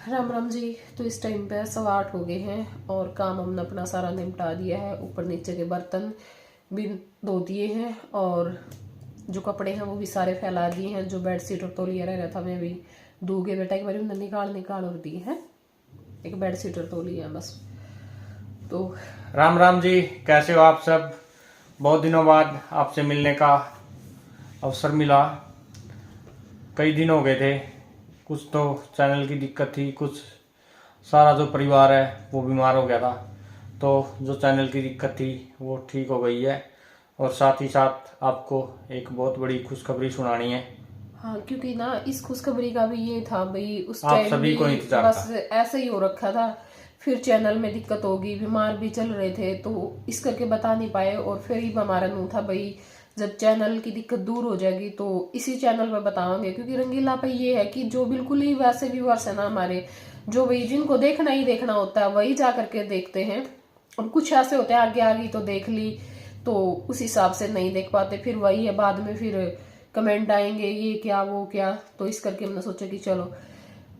राम राम जी। तो इस टाइम पे 8:15 हो गए हैं और काम हमने अपना सारा निपटा दिया है। ऊपर नीचे के बर्तन भी धो दिए हैं और जो कपड़े हैं वो भी सारे फैला दिए हैं। जो बेडशीट और तौलिया रह रहा था मैं भी दूंगे बेटा, एक बार उन्हें निकाल और दिए हैं। एक बेडशीट और तौलिया बस। तो राम राम जी, कैसे हो आप सब। बहुत दिनों बाद आपसे मिलने का अवसर मिला। कई दिन हो गए थे। कुछ तो चैनल की दिक्कत थी, कुछ सारा जो परिवार है वो बीमार हो गया था। तो जो चैनल की दिक्कत थी वो ठीक हो गई है और साथ ही साथ आपको एक बहुत बड़ी खुशखबरी सुनानी है। हाँ, क्योंकि ना इस खुशखबरी का भी ये था भाई, उस आप टाइम सभी भी को इंतजार बस था। ऐसे ही हो रखा था। फिर चैनल में दिक्कत होगी, बीमार भी चल रहे थे तो इस करके बता नहीं पाए। और फिर ही हमारा नू था भाई, जब चैनल की दिक्कत दूर हो जाएगी तो इसी चैनल पर बताओगे। क्योंकि रंगीला पे ये है कि जो बिल्कुल ही वैसे व्यूअर्स है ना हमारे, जो भाई जिनको देखना ही देखना होता है वही जा करके देखते हैं। और कुछ ऐसे होते हैं आगे आगे तो देख ली तो उस हिसाब से नहीं देख पाते, फिर वही है बाद में फिर कमेंट आएंगे ये क्या वो क्या। तो इस करके हमने सोचा कि चलो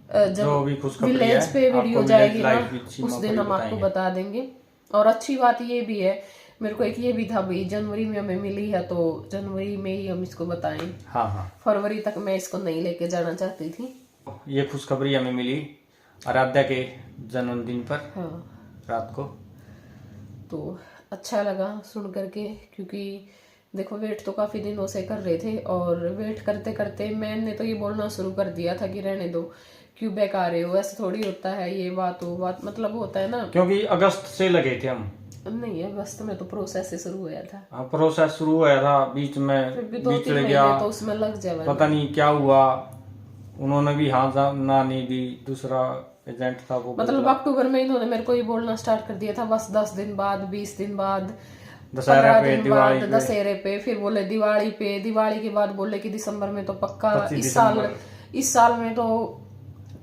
जो जब भी खुशखबरी है विलेज पे आपको वीडियो विलेज जाएगी ना लाइफ विद उस सीमा पर दिन ही हम आपको बताएंगे। बता देंगे। और अच्छी बात ये भी है, मेरे को एक ये भी था भाई, जनवरी में हमें मिली है तो जनवरी में ही हम इसको बताएं। हाँ हाँ, फरवरी तक मैं इसको नहीं लेके जाना चाहती थी। ये खुशखबरी हमें मिली आराध्या के जन्मदिन पर हाँ, रात को। तो अच्छा लगा सुन करके। क्योंकि देखो वेट तो काफी दिनों से कर रहे थे और वेट करते करते मैंने तो ये बोलना शुरू कर दिया था कि रहने दो, क्यों बैक आ रहे हो, ऐसे थोड़ी होता है, ये बात वो बात मतलब होता है ना। क्योंकि अगस्त से लगे थे हम। नहीं है, अगस्त में तो प्रोसेस से शुरू हुआ था। हाँ, प्रोसेस शुरू हुआ था, बीच फिर में भी बीच 2-3 चले गया। महीने तो उसमें लग जाए पता ना। नहीं क्या हुआ, उन्होंने भी हाँ ना नहीं दी। दूसरा एजेंट था वो मतलब बदला। अक्टूबर में इन्होंने मेरे को ये बोलना स्टार्ट कर दिया था बस 10 दिन बाद, 20 दिन बाद, दशहरा 15 पे, दिन दिवाली बाद, पे, दशहरे पे, फिर बोले दिवाली पे, दिवाली के बाद बोले कि दिसंबर में तो पक्का, 25 दिसंबर। इस साल में तो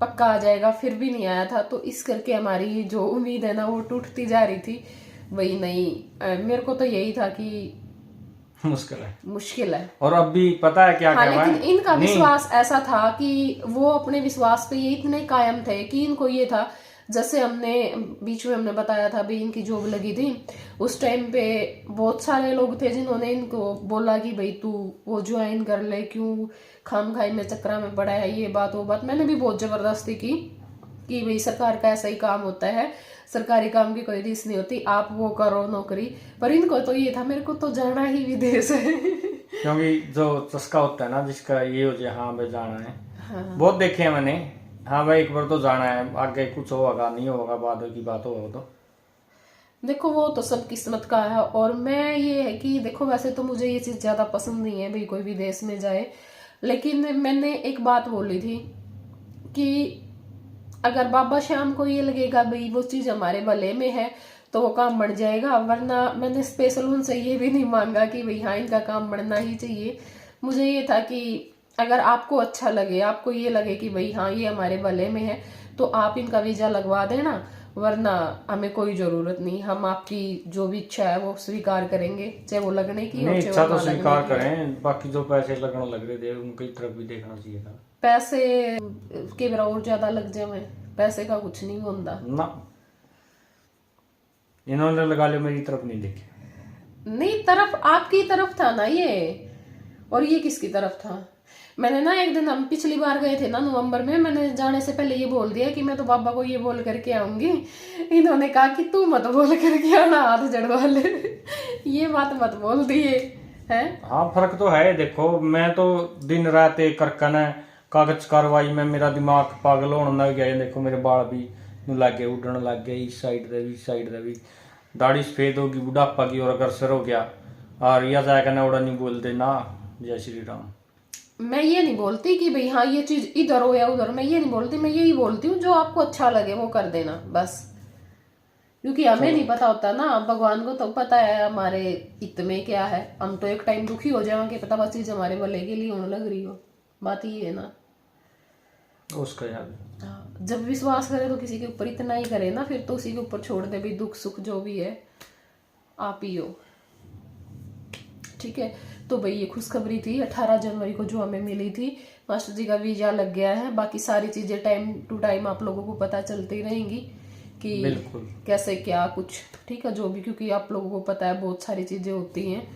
पक्का आ जाएगा। फिर भी नहीं आया था। तो इस करके हमारी जो उम्मीद है ना वो टूटती जा रही थी। वही नहीं, मेरे को तो यही था कि मुश्किल है। मुश्किल है। और अब भी पता है क्या हाँ, कहवा लेकिन है। इनका नहीं, विश्वास ऐसा था कि वो अपने विश्वास पे ये इतने कायम थे कि इनको ये था, जैसे हमने बीच में हमने बताया था भाई इनकी जॉब लगी थी, उस टाइम पे बहुत सारे लोग थे जिन्होंने इनको बोला कि भाई तू वो ज्वाइन कर ले, क्यों खाम खाई में चक्रा में पड़ा है, ये बात वो बात। मैंने भी बहुत जबरदस्ती की कि भाई सरकार का ऐसा ही काम होता है, सरकारी काम की कोई रीस नहीं होती, आप वो करो नौकरी। पर इनको तो ये था मेरे को तो जाना ही विदेश है। क्योंकि जो चस्का होता है ना जिसका, ये हो जाए हाँ भाई जाना है। हाँ, बहुत देखे हैं मैंने। हाँ भाई एक बार तो जाना है, आगे कुछ होगा नहीं होगा बाद की बात होगा तो। देखो वो तो सब किस्मत का है। और मैं ये है कि देखो वैसे तो मुझे ये चीज ज्यादा पसंद नहीं है भाई कोई भी देश में जाए, लेकिन मैंने एक बात बोली थी कि अगर बाबा श्याम को ये लगेगा भाई वो चीज हमारे भले में है तो वो काम बढ़ जाएगा। वरना मैंने स्पेशल उनसे ये भी नहीं मांगा कि भाई हाँ इनका काम बढ़ना ही चाहिए। मुझे ये था कि अगर आपको अच्छा लगे, आपको ये लगे कि भाई हाँ ये हमारे भले में है तो आप इनका वीजा लगवा देना, वरना हमें कोई जरूरत नहीं। हम आपकी जो भी इच्छा है वो स्वीकार करेंगे, चाहे वो लगने की हो नहीं, चाहे इच्छा वो तो ना लगने स्वीकार की हो। करें, बाकी जो पैसे लगने लग रहे थे उनकी तरफ भी देखना चाहिए था पैसे के बार और ज्यादा लग जाए, पैसे का कुछ नहीं होता ना। इन्होंने लगा लिया, मेरी तरफ नहीं देखे। नहीं। तरफ आपकी तरफ था ना ये, और ये किसकी तरफ था। मैंने ना एक दिन, हम पिछली बार गए थे ना नवंबर में, मैंने जाने से पहले ये बोल दिया कि मैं तो बाबा को ये बोल करके आऊंगी। इन्होंने कहा कि तू मत बोल करके आना, हाथ जड़वा ले। ये बात मत बोल दिए है। हाँ फर्क तो है। देखो मैं तो दिन रात एक करकन है कागज कार्रवाई में, मेरा दिमाग पागल होने लग गया। देखो मेरे बाल भी नु लग गए, उड़न लग गए, इस साइड दे भी, इस साइड दे भी। दाढ़ी सफेद होगी बुढ़ापा की, और अगर सर हो गया और या जाए करना उड़ा नहीं बोलते ना। जय श्री राम। मैं ये नहीं बोलती कि भाई हाँ ये चीज इधर हो या उधर, मैं ये नहीं बोलती। मैं यही बोलती हूँ जो आपको अच्छा लगे वो कर देना बस। क्योंकि हमें नहीं पता होता ना, भगवान को तो पता है हमारे हित में क्या है। हम तो एक टाइम दुखी हो जाएंगे, पता बस चीज हमारे भले के लिए होने लग रही हो। बात ये है ना। उसका याद। हाँ, जब विश्वास करे तो किसी के ऊपर इतना ही करे ना, फिर तो उसी के ऊपर छोड़ दे भी, दुख सुख जो भी है आप ही हो। ठीक है। तो भाई ये खुशखबरी थी 18 जनवरी को जो हमें मिली थी। मास्टर जी का वीजा लग गया है। बाकी सारी चीजें टाइम टू टाइम आप लोगों को पता चलती रहेंगी कि बिल्कुल। कैसे क्या कुछ, ठीक है, जो भी, क्योंकि आप लोगों को पता है बहुत सारी चीजें होती हैं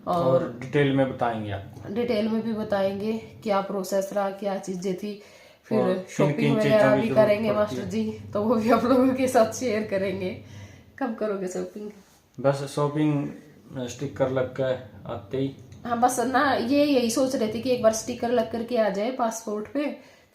और डिटेल में बताएंगे आपको, डिटेल में भी बताएंगे क्या प्रोसेस रहा, क्या चीजें थी। और फिर किन शॉपिंग किन वगैरह चीजों की भी जरूरत करेंगे पड़ती मास्टर है। जी, तो वो भी आप लोगों के साथ शेयर करेंगे। कब करोगे शॉपिंग? बस शॉपिंग स्टिकर लग के आते ही। हाँ बस ना, यही सोच रहे थे कि एक बार स्टिकर लग करके आ जाए पासपोर्ट पे,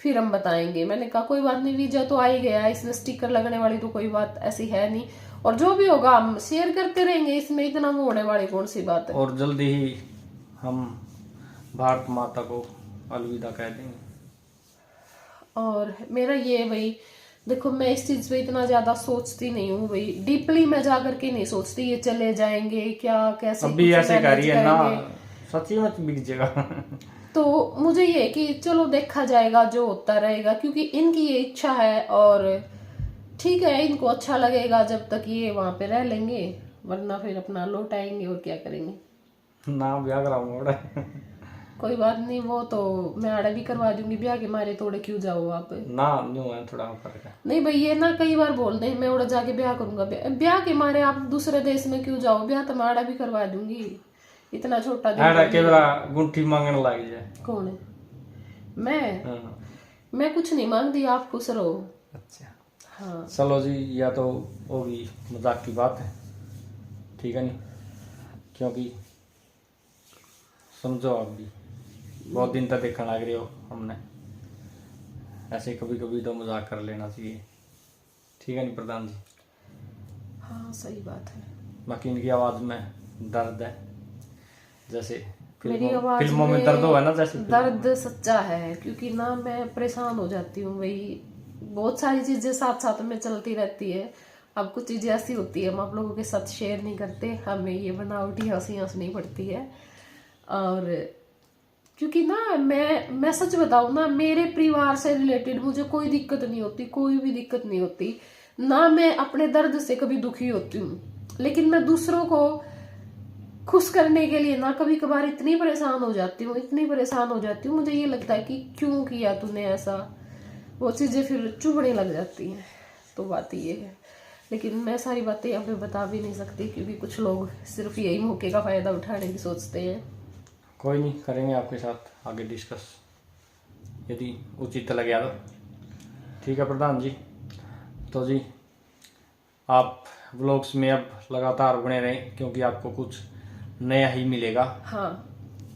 फिर हम बताएंगे। मैंने कहा कोई बात नहीं, वीजा तो आ ही गया है, इसमें स्टिकर लगने वाली तो कोई बात ऐसी है नहीं, और जो भी होगा हम शेयर करते रहेंगे, इसमें इतना वो होने वाली कौन सी बात है। और जल्दी ही हम भारत माता को अलविदा कह देंगे। और मेरा ये भाई, देखो मैं इस चीज पे इतना ज्यादा सोचती नहीं हूँ भाई, डीपली मैं जा करके नहीं सोचती ये चले जाएंगे क्या कैसे अभी कुछ ऐसे मैनेज करिए ना, करेंगे। सच्ची में बिक जाएगा। तो मुझे ये है कि चलो देखा जाएगा, जो होता रहेगा, क्योंकि इनकी ये इच्छा है और ठीक है, इनको अच्छा लगेगा जब तक ये वहां पे रह लेंगे, वरना फिर अपना लौट आएंगे और क्या करेंगे। ना ब्याह कराऊंगा। कोई बात नहीं, वो तो मैं आड़ा भी करवा दूंगी, ब्याह के मारे तोड़े क्यों जाओ आप। ना न्यू है थोड़ा फर्क है। नहीं भाई, ये ना कई बार बोलते हैं मैं उड़ा जाके ब्याह करूंगा, ब्याह के मारे आप दूसरे देश में क्यों जाओ, ब्याह तो मैं आड़ा भी करवा दूंगी, इतना छोटा दिन ऐडा तो के नहीं है। बड़ा गुंठी मांगने लग जाए। कौन है? मैं हाँ। मैं कुछ नहीं मांगती, आप खुश रहो। अच्छा हाँ चलो जी, या तो होगी मजाक की बात है, ठीक है नहीं, क्योंकि समझो आप भी बहुत दिन तक देखने लग रहे हो, हमने ऐसे कभी कभी तो मजाक कर लेना चाहिए, ठीक है नहीं प्रधान जी। हाँ सही बात है। बाकी इनकी आवाज में दर्द है, जैसे मेरी आवाज फिल्मों में दर्द हो है ना, जैसे दर्द सच्चा है, क्योंकि ना मैं परेशान हो जाती हूँ भाई, बहुत सारी चीजें साथ साथ में चलती रहती है। अब कुछ चीजें ऐसी होती है हम आप लोगों के साथ शेयर नहीं करते, हमें ये बनावटी हंसी हंसनी पड़ती है। और क्योंकि ना मैं सच बताऊं ना, मेरे परिवार से रिलेटेड मुझे कोई दिक्कत नहीं होती, कोई भी दिक्कत नहीं होती ना, मैं अपने दर्द से कभी दुखी होती हूँ, लेकिन मैं दूसरों को खुश करने के लिए ना कभी कभार इतनी परेशान हो जाती हूँ, इतनी परेशान हो जाती हूँ, मुझे ये लगता है कि क्यों किया तूने ऐसा, वो चीजें फिर चुभने लग जाती हैं। तो बात ये है, लेकिन मैं सारी बातें यहाँ पे बता भी नहीं सकती, क्योंकि कुछ लोग सिर्फ यही मौके का फायदा उठाने की सोचते हैं। कोई नहीं, करेंगे आपके साथ आगे डिस्कस, यदि उचित लगे तो, ठीक है प्रधान जी। तो जी आप व्लॉग्स में अब लगातार बने रहें, क्योंकि आपको कुछ नया ही मिलेगा। हाँ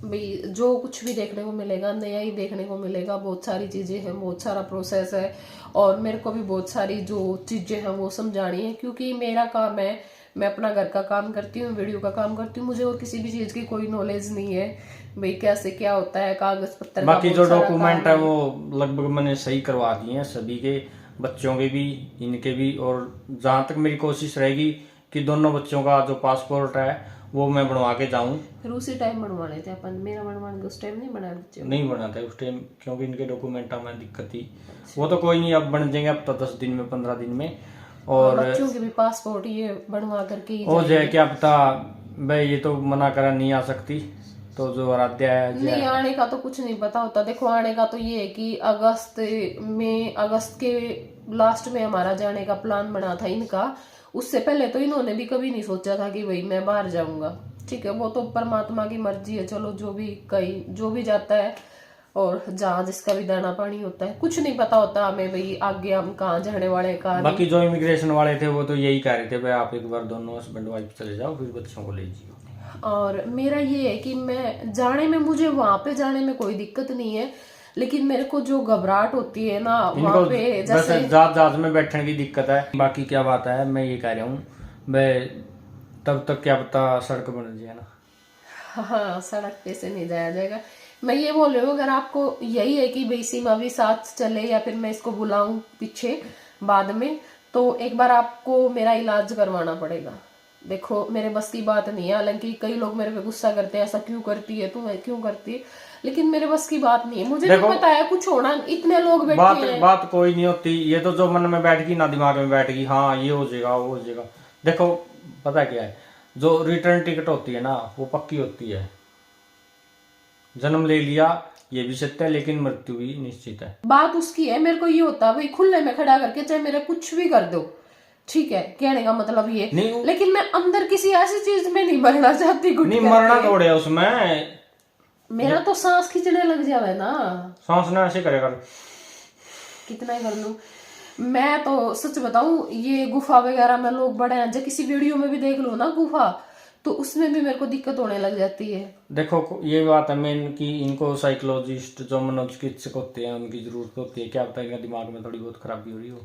भाई, जो कुछ भी देखने को मिलेगा नया ही देखने को मिलेगा, बहुत सारी चीजें हैं, बहुत सारा प्रोसेस है, और मेरे को भी बहुत सारी जो चीजें हैं वो समझानी है, क्योंकि मेरा काम है, मैं अपना घर का काम करती हूँ, वीडियो का काम करती हूँ, मुझे और किसी भी चीज की कोई नॉलेज नहीं है भाई, कैसे क्या होता है, कागज पत्तर बाकी का जो बहुत सारा डॉक्यूमेंट काम है वो लगभग मैंने सही करवा दिए हैं, सभी के, बच्चों के भी, इनके भी, और जहां तक मेरी कोशिश रहेगी कि दोनों बच्चों का जो पासपोर्ट है वो मैं बनवा के जाऊं। फिर उसी टाइम बनवाने थे अपन, मेरा बनवाने के उस टाइम नहीं बनाया बच्चे को। नहीं बनाते उस टाइम, क्योंकि इनके डॉक्यूमेंट में दिक्कत थी। वो तो कोई नहीं, अब बन जाएंगे, अब तो 10 दिन में 15 दिन में। और बच्चों के भी पासपोर्ट ये बनवा करके ही हो जाए, क्या पता भाई, ये तो मना करा नहीं आ सकती, तो जो आराध्या है नहीं, आने का तो कुछ नहीं पता होता। देखो आने का तो ये है कि अगस्त के लास्ट में हमारा जाने का प्लान बना था इनका, उससे पहले तो इन्होंने भी कभी नहीं सोचा था कि भाई मैं बाहर जाऊंगा, ठीक है, वो तो परमात्मा की मर्जी है, चलो जो भी कहीं जो भी जाता है, और जहाँ जिसका भी दाना पानी होता है, कुछ नहीं पता होता हमें भाई आगे हम कहाँ जाने वाले हैं कहाँ नहीं। बाकी जो इमिग्रेशन वाले थे वो तो यही कह रहे थे भाई आप एक बार दोनों हस्बैंड वाइफ चले जाओ, फिर बच्चों को ले जाओ। और मेरा ये है कि मैं जाने में, मुझे वहां पे जाने में कोई दिक्कत नहीं है, लेकिन मेरे को जो घबराहट होती है ना वहां पे, जैसे जहाज में बैठने की दिक्कत है। बाकी क्या बात है, मैं ये कह रहा हूँ भाई, तब तक क्या पता सड़क बन जाए ना। हाँ सड़क पे से नहीं जाया जाएगा। मैं ये बोल रही हूँ, अगर आपको यही है कि भाई सीमा भी साथ चले या फिर मैं इसको बुलाऊं पीछे बाद में, तो एक बार आपको मेरा इलाज करवाना पड़ेगा। देखो मेरे बस की बात नहीं है, हालांकि कई लोग मेरे पे गुस्सा करते हैं, ऐसा क्यों करती है तू, क्यों करती है, लेकिन मेरे बस की बात नहीं है, मुझे भी पता है कुछ होना, इतने लोग बैठे हैं। बात कोई नहीं होती, ये तो जो मन में बैठ गई ना, दिमाग में बैठ गई, हाँ ये हो जाएगा वो हो जाएगा। देखो पता क्या है, जो रिटर्न टिकट होती है ना वो पक्की होती है, जन्म ले लिया ये भी सत्य है, लेकिन मृत्यु भी निश्चित है। बात उसकी है, मेरे को ये होता है भाई खुले में खड़ा करके चाहे मेरा कुछ भी कर दो, ठीक है, कहने का मतलब ये नहीं, लेकिन मैं अंदर किसी ऐसी चीज में नहीं मरना चाहती। नहीं मरना थोड़े है उसमें, मेरा तो सांस खींचने लग जावे ना, सांस ना ऐसे करेगा कितना ही कर लूं। मैं तो सच बताऊं, ये गुफा वगैरह में लोग बड़े हैं, जब किसी वीडियो में भी देख लो ना गुफा, तो उसमें भी मेरे को दिक्कत होने लग जाती है। देखो ये बात है मेन कि इनको साइकोलॉजिस्ट जो मनोचिकित्सक होते हैं उनकी जरूरत होती है, क्या पता इनका दिमाग में थोड़ी बहुत खराबी हो रही हो।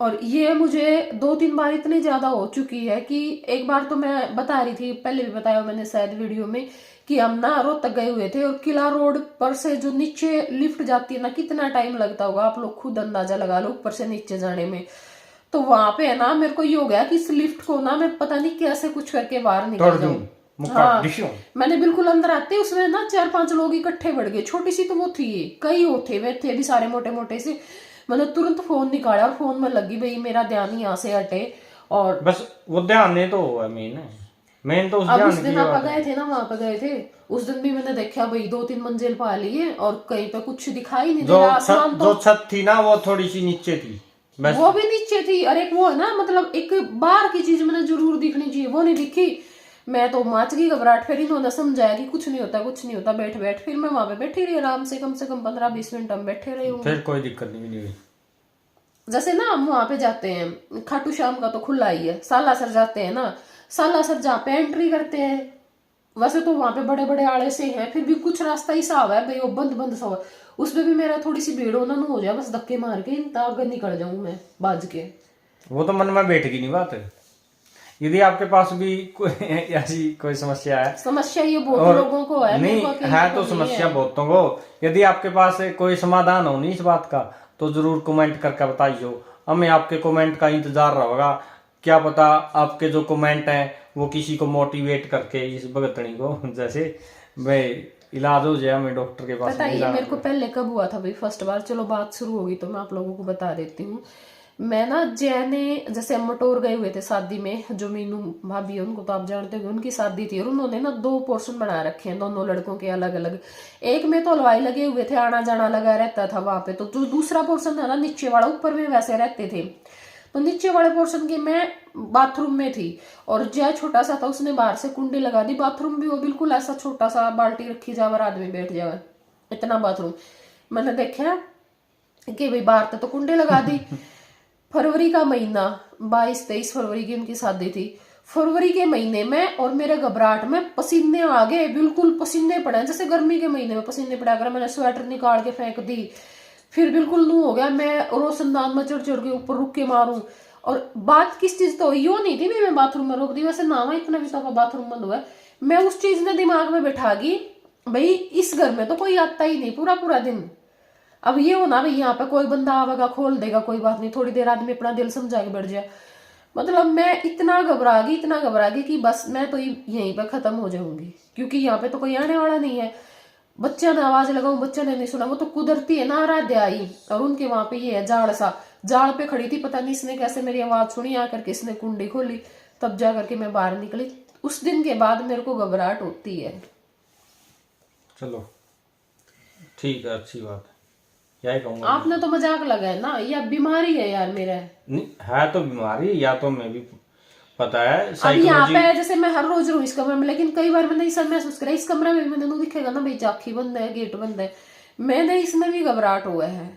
और ये मुझे 2-3 बार इतनी ज्यादा हो चुकी है कि एक बार तो मैं बता रही थी, पहले भी बताया मैंने शायद वीडियो में, कि हम ना रोहतक गए हुए थे और किला रोड पर से जो नीचे लिफ्ट जाती है ना, कितना टाइम लगता होगा आप लोग खुद अंदाजा लगा लो ऊपर से नीचे जाने में। तो वहां पे है ना मेरे को ये हो गया कि इस लिफ्ट को ना मैं पता नहीं कैसे कुछ करके बाहर निकल जाऊं। हाँ, मैंने बिल्कुल अंदर आते उसमें ना 4-5 लोग इकट्ठे बढ़ गए, छोटी सी तो वो थी, कई होते वे थे भी सारे मोटे मोटे से। मैंने तुरंत फोन निकाला और फोन में लगी भाई मेरा ध्यान यहाँ से हटे, और बस वो ध्यान नहीं तो है मेन तो उस अब ध्यान उस दिन आप गए थे ना, वहां पे गए थे उस दिन भी मैंने देखा भाई 2-3 मंजिल पा लिए और कहीं पे कुछ दिखाई नहीं दे रहा। आसमान तो जो छत थी ना वो थोड़ी सी नीचे थी, वो भी नीचे थी, और एक वो है ना मतलब एक बाहर की चीज मैंने जरूर दिखनी चाहिए, वो नहीं दिखी। मैं तो मच गई घबराहट। फिर इन्होंने समझाया कि कुछ नहीं होता कुछ नहीं होता, बैठ बैठ। फिर मैं वहां पे बैठी रही आराम से कम 15-20 मिनट हम बैठे रहे होंगे। फिर कोई दिक्कत नहीं हुई। जैसे ना हम वहां पे जाते हैं, खाटू श्याम का तो खुला ही है, सालासर जाते हैं ना, सालासर जहाँ पे एंट्री करते हैं, वैसे तो वहां पे बड़े बड़े आड़े से हैं, फिर भी कुछ रास्ता ही साफ है भाई, वो बंद बंद सा हुआ, उसमें भी मेरा थोड़ी सी भीड़ होना हो जाए, बस धक्के मार के आगे निकल जाऊं मैं बाज के। वो तो मन में बैठेगी नहीं बात। यदि आपके पास भी कोई ऐसी कोई समस्या है, समस्या ये बहुत लोगों को है, नहीं है तो समस्या बहुतों को, यदि आपके पास कोई समाधान हो नहीं इस बात का तो जरूर कमेंट करके बताइए, हमें आपके कमेंट का इंतजार रहेगा। क्या पता आपके जो कमेंट हैं वो किसी को मोटिवेट करके इस भगतनी को जैसे भाई इलाज हो जाए, हमें डॉक्टर के पास। पता है मेरे को पहले कब हुआ था भाई फर्स्ट बार, चलो बात शुरू होगी तो मैं आप लोगों को बता देती हूँ। मैं ना जैने जैसे हम मटोर गए हुए थे शादी में, जो मीनू भाभी है उनको तो आप जानते हो, उनकी शादी थी और उन्होंने ना 2 पोर्शन बना रखे हैं दोनों लड़कों के अलग अलग। एक में तो हलवाई लगे हुए थे, आना जाना लगा रहता था वहां पे, तो जो दूसरा पोर्शन था ना नीचे वाला, ऊपर में वैसे रहते थे, तो नीचे वाले पोर्शन की मैं बाथरूम में थी और जय छोटा सा था उसने बाहर से कुंडी लगा दी। बाथरूम भी वो बिल्कुल ऐसा छोटा सा, बाल्टी रखी जाए और आदमी बैठ जाए, इतना बाथरूम। मैंने देखा कि भाई बाहर तो कुंडी लगा दी। फरवरी का महीना, 22-23 फरवरी की उनकी शादी थी। फरवरी के महीने में और मेरे घबराहट में पसीने आ गए, बिल्कुल पसीने पड़े जैसे गर्मी के महीने में पसीने पड़ा कर। मैंने स्वेटर निकाल के फेंक दी, फिर बिल्कुल नू हो गया। मैं रोशनदान में चढ़ चढ़ के ऊपर रुक के मारूं। और बात किस चीज तो यो नहीं थी मैं बाथरूम में रोक दी, वैसे नावा इतना भी तो बाथरूम बंद हुआ है। मैं उस चीज ने दिमाग में बैठा गई भाई इस घर में तो कोई आता ही नहीं पूरा पूरा दिन। अब ये हो ना भाई यहाँ पे कोई बंदा आवेगा खोल देगा, कोई बात नहीं, थोड़ी देर आदमी अपना दिल समझा के बैठ जाए। मतलब मैं इतना घबरा गई कि बस मैं तो यहीं पे खत्म हो जाऊंगी, क्योंकि यहाँ पे तो कोई आने वाला नहीं है। बच्चा ने आवाज लगाऊं, बच्चा ने नहीं सुना, वो तो कुदरती है ना, आराध्या आई और उनके वहां पे ये है जाड़ सा, जाड़ पे खड़ी थी, पता नहीं इसने कैसे मेरी आवाज सुनी, आकर के इसने कुंडी खोली, तब जा करके मैं बाहर निकली। उस दिन के बाद मेरे को घबराहट होती है। चलो ठीक है, अच्छी बात है, यही कहूंगा। आपने तो मजाक लगाया ना, यह बीमारी है यार मेरा। नहीं है तो बीमारी, या तो मैं भी पता है अब यहाँ पे जैसे मैं हर रोज रहूं इस कमरे में, लेकिन कई बार मैंने ऐसा महसूस करा इस कमरे में भी मैंने दिखेगा ना भाई जाखी बंद है, गेट बंद है, मैंने इसमें भी घबराहट हुआ है।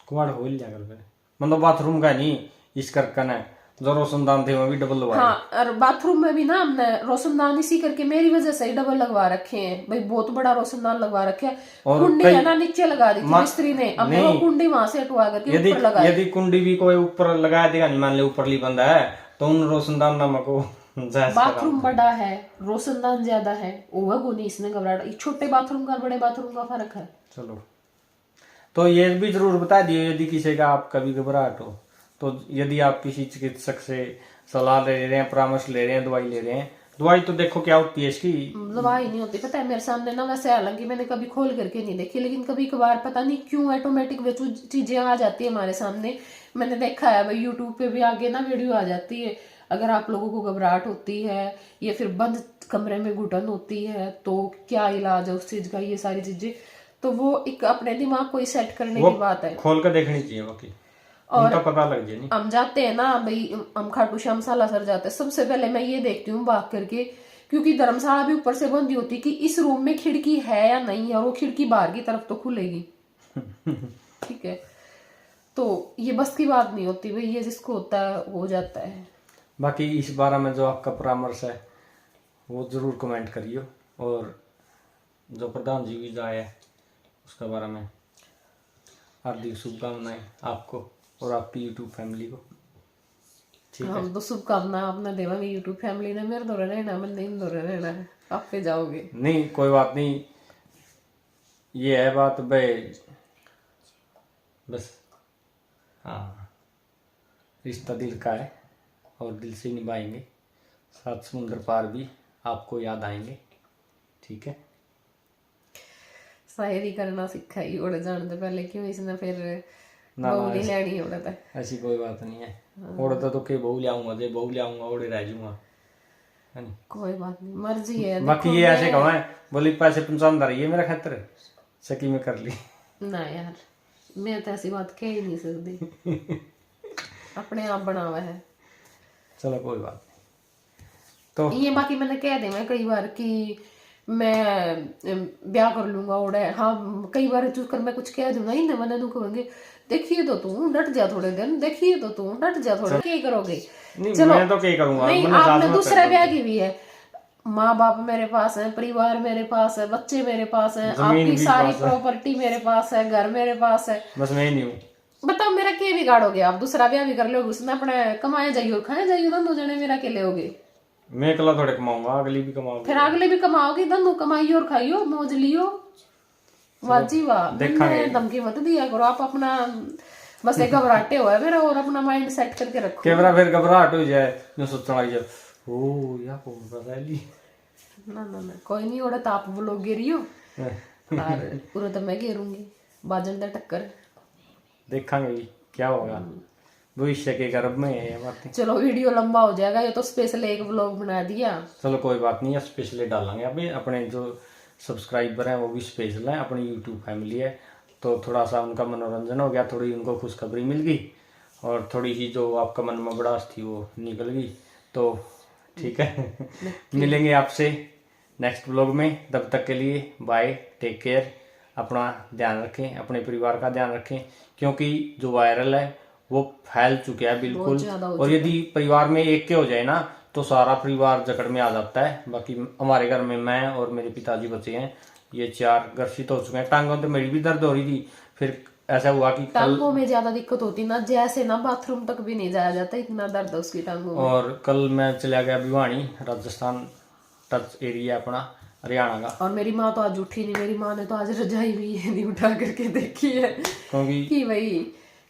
कुआड़ हो लिया कर, मतलब बाथरूम का नहीं इस करके ना जो रोशनदान थे वो भी डबल लगवाए। हाँ, और बाथरूम में भी ना हमने रोशनदान इसी करके मेरी वजह से ही डबल लगवा रखे हैं भाई, बहुत बड़ा रोशनदान लगवा रखे है। कुंडी है ना नीचे लगा दी थी मिस्त्री ने, अब वो कुंडी वहां से हटवा करके ऊपर लगा। यदि कुंडी भी कोई ऊपर लगा देगा, नहीं मान ले ऊपर ली बंद है तो उन रोशनदान नाम को बाथरूम बड़ा है रोशनदान ज्यादा है, वो गुनी इसने घबराहट। छोटे बाथरूम का बड़े बाथरूम का फर्क है। चलो तो ये भी जरूर बता दिए, यदि किसी का आप कभी घबराहट हो तो यदि आप किसी चिकित्सक से सलाह ले रहे हैं, परामर्श ले रहे हैं, दवाई ले रहे हैं, दवाई तो देखो क्या होती है इसकी, दवाई नहीं होती पता है मेरे सामने ना, वैसे हालांकि मैंने कभी खोल करके नहीं देखी, लेकिन कभी कभार पता नहीं क्यों ऑटोमेटिक वे चीजें आ जाती है हमारे सामने। मैंने देखा है भाई यूट्यूब पे भी आगे ना वीडियो आ जाती है, अगर आप लोगों को घबराहट होती है या फिर बंद कमरे में घुटन होती है तो क्या इलाज है उस चीज का, ये सारी चीजें तो वो एक अपने दिमाग को ही सेट करने वो की बात है। खोल कर देखनी चाहिए बाकी और उनका पता लग जाए नहीं। हम जाते हैं ना भाई, हम खाटू श्याम सालासर जाते हैं, सबसे पहले मैं ये देखती हूँ भाग करके, क्योंकि धर्मशाला भी ऊपर से बंदी होती कि इस रूम में खिड़की है या नहीं है, और वो खिड़की बाहर की तरफ तो खुलेगी। ठीक है, तो ये बस की बात नहीं होती भाई, ये जिसको होता है हो जाता है। बाकी इस बारे में जो आपका परामर्श है वो जरूर कमेंट करिए, और जो प्रधान जी की जाए है उसके बारे में हार्दिक शुभकामनाएं आपको और आपकी यूट्यूब फैमिली को। ठीक है, हम तो शुभकामना आपने देवांगे यूट्यूब फैमिली ने, मेरे दौरे रहना, मैं नहीं दौरे रहना है, आप पे जाओगे। नहीं कोई बात नहीं, ये है बात भाई, बस हाँ, रिश्ता दिल का है और दिल से निभाएंगे, सात समुंदर पार भी आपको याद आएंगे। ठीक है, शायरी करना सिखाई उड़ जाने से पहले, क्यों इसने फिर ना बहू ना नहीं लेनी उड़ता है। ऐसी कोई बात नहीं है, उड़ता तो के बहू लाऊंगा, जे बहू लाऊंगा उड़े रह जाऊंगा, है नहीं। कोई बात नहीं, मर्जी है। बाकी देखो ये ऐसे मैं- कहो है बोली पैसे पहुंचान रही है मेरा खातर, सकी में कर ली। ना यार, मैं तो ऐसी बात कह ही नहीं सकती, अपने आप बना हुआ है। चलो कोई बात नहीं। तो ये बाकी मैंने कह दे मैं कई बार कि मैं ब्याह कर लूंगा उड़े, हाँ कई बार चुकर मैं कुछ कह दूंगा ही ना, मैंने तो कहेंगे देखिए तो तू डट जा थोड़े दिन, देखिए तो तू डट जा थोड़े, क्या करोगे। नहीं चलो, मैं तो क्या करूंगा, नहीं मैंने साथ आपने में दूसरा कर ब्याह की भी है, माँ बाप मेरे पास है, परिवार मेरे पास है, बच्चे मेरे पास है, जमीन आपकी भी सारी पास है। प्रॉपर्टी मेरे पास है, घर मेरे पास है, बस मैं ही नहीं हूँ। बताओ मेरा क्या बिगाड़ोगे आप। दूसरा ब्याह भी कर लोगे, उसने अपने कमाए जाइए और खाए जाइए, दोनों जने मेरा के लोगे, मैं अकेला थोड़े कमाऊंगा, अगली भी कमाऊंगी। फिर अगले भी कमाओगे, दोनों कमाइए और खाइयो, मौज लियो। वाजी वाह, मैंने धमकी मत दिया करो आप अपना, बस एक घबराटे हुआ है मेरा, और अपना माइंड सेट करके रखो। कैमरा फिर घबराहट हो जाए, जो सोचना लग जाए ओ या कौन पता ली। ना ना ना कोई नहीं, ओड़ा तो आप वो लोग गिरियो और पूरा तो मैं गिरूंगी, बाजन दा टक्कर। देखेंगे भी क्या होगा, भविष्य के गर्भ में है ये बातें। चलो वीडियो लंबा हो जाएगा, ये तो स्पेशल एक व्लॉग बना दिया। चलो कोई बात नहीं है, स्पेशली डालेंगे अभी, अपने जो सब्सक्राइबर हैं वो भी स्पेशल हैं, अपनी यूट्यूब फैमिली है, तो थोड़ा सा उनका मनोरंजन हो गया, थोड़ी उनको खुशखबरी मिल गई, और थोड़ी सी जो आपका मन में बड़ास थी वो निकल गई। तो ठीक है, मिलेंगे आपसे नेक्स्ट ब्लॉग में, तब तक के लिए बाय, टेक केयर, अपना ध्यान रखें, अपने परिवार का ध्यान रखें, क्योंकि जो वायरल है वो फैल चुका है बिल्कुल, और यदि परिवार में एक के हो जाए ना तो सारा परिवार जकड़ में आ जाता है। बाकी हमारे घर में मैं और मेरे पिताजी बचे हैं, ये 4 ग्रसित हो चुके हैं, टांगों तो मेरी भी दर्द हो रही थी, फिर ऐसा हुआ कि टांगों में ज्यादा दिक्कत होती ना, जैसे ना बाथरूम तक भी नहीं जाया जाता, इतना दर्द है उसकी टांगों में। और कल मैं चला गया भिवानी, राजस्थान टच एरिया अपना हरियाणा का, और मेरी माँ तो आज उठी नहीं, मेरी माँ ने तो आज रजाई भी ये नहीं उठा करके देखी है क्योंकि कि भाई,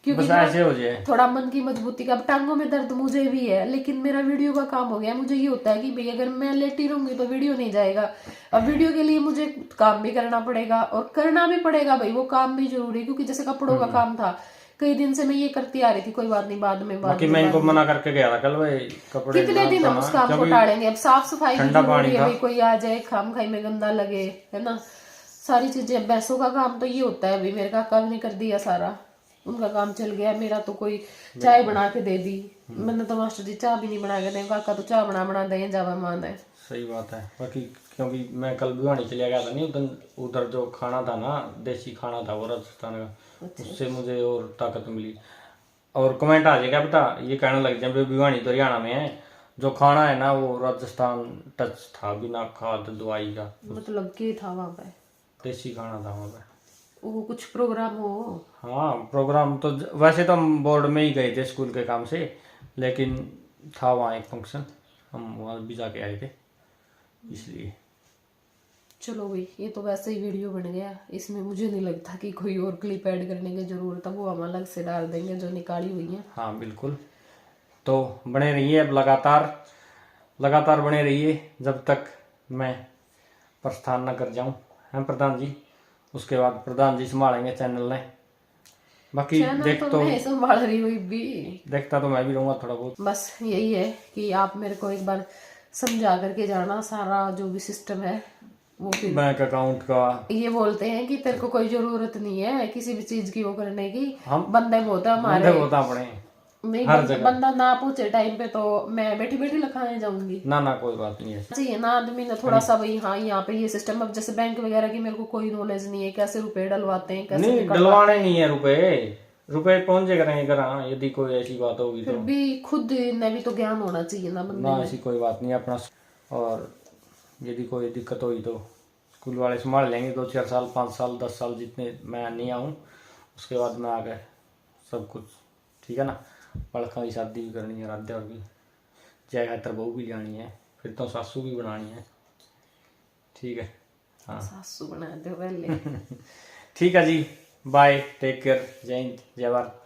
क्योंकि बस ऐसे हो जाए थोड़ा मन की मजबूती का। अब टांगों में दर्द मुझे भी है, लेकिन मेरा वीडियो का काम हो गया, मुझे ये होता है कि भाई अगर मैं लेटी रहूंगी तो वीडियो नहीं जाएगा, अब वीडियो के लिए मुझे काम भी करना पड़ेगा, और करना भी पड़ेगा भाई, वो काम भी जरूरी है, क्योंकि जैसे कपड़ों का काम था कई दिन से मैं ये करती आ रही थी, कोई बात नहीं बाद में बाकी मैं इनको मना करके गया था कल, भाई कपड़े कितने दिन हम उस काम को टालेंगे। अब साफ सफाई की जरूरी है भाई, कोई आ जाए खाम खाई में गंदा लगे, है ना, सारी चीजें। भैंसों का काम तो ये होता है भाई, मेरे काका ने कर दिया सारा, उनका काम चल गया, मेरा तो कोई चाय बना के दे दी, मैंने तो मास्टर जी चाय भी नहीं बना के दे, काका तो चाय बना दे जावा मान है। सही बात है। बाकी क्योंकि मैं कल भिवानी चला गया था नहीं, उधर जो खाना था ना, देसी खाना था वो राजस्थान का, उससे मुझे और ताकत मिली। और कमेंट आ जाएगा बता, ये कहने लग जाए भिवानी तो हरियाणा में है, जो खाना है ना वो राजस्थान टच था, बिना खाद दवाई का, मतलब क्या था वहां पे, देसी खाना था वहाँ पे। वो कुछ प्रोग्राम हो? हाँ प्रोग्राम तो वैसे तो हम बोर्ड में ही गए थे स्कूल के काम से, लेकिन था वहाँ एक फंक्शन, हम वहाँ भी जाके आए थे इसलिए। चलो भाई, ये तो वैसे ही वीडियो बन गया, इसमें मुझे नहीं लगता कि कोई और क्लिप ऐड करने की जरूरत है, वो हम अलग से डाल देंगे जो निकाली हुई है। हाँ बिल्कुल, तो बने रहिए अब, लगातार बने रहिए जब तक मैं प्रस्थान न कर जाऊं, हैं प्रधान जी, उसके बाद प्रधान जी संभालेंगे चैनल ने, बाकी देख तो तो मैं संभाल रही हुई भी, देखता तो मैं भी रहूंगा थोड़ा बहुत। बस यही है कि आप मेरे को एक बार समझा करके जाना सारा जो भी सिस्टम है वो। फिर बैंक अकाउंट का ये बोलते हैं कि तेरे को कोई जरूरत नहीं है किसी भी चीज की वो करने की, हम बंदे बहुत है हमारे। बंदे होता अपने नहीं हर जगह। बंदा ना पूछे टाइम पे तो मैं बैठी बैठी लिखाने जाऊंगी। ना ना कोई बात नहीं है। चाहिए ना आदमी ने थोड़ा सा भाई, हाँ यहाँ पे ये सिस्टम, अब जैसे बैंक वगैरह की मेरे को कोई नॉलेज नहीं है, कैसे रुपए डलवाते हैं कैसे नहीं निकलवाते डलवाने हैं। नहीं है रुपए पहुंच करेंगे घर। हाँ यदि कोई ऐसी बात होगी फिर तो भी खुद ने भी तो ज्ञान होना चाहिए ना बंदे ना, में। ऐसी कोई बात नहीं है अपना। और यदि कोई दिक्कत हुई तो स्कूल वाले संभाल लेंगे 2-4 साल 5 साल 10 साल जितने मैं नहीं आऊँ, उसके बाद मैं आ गए सब कुछ ठीक है ना। बड़का की शादी भी करनी है, राध्या और भी जय खातर बहू भी जानी है, फिर तो सासू भी बनानी है ठीक है। हाँ सासू बना दो पहले। ठीक है जी, बाय, टेक केयर, जय हिंद जय भारत।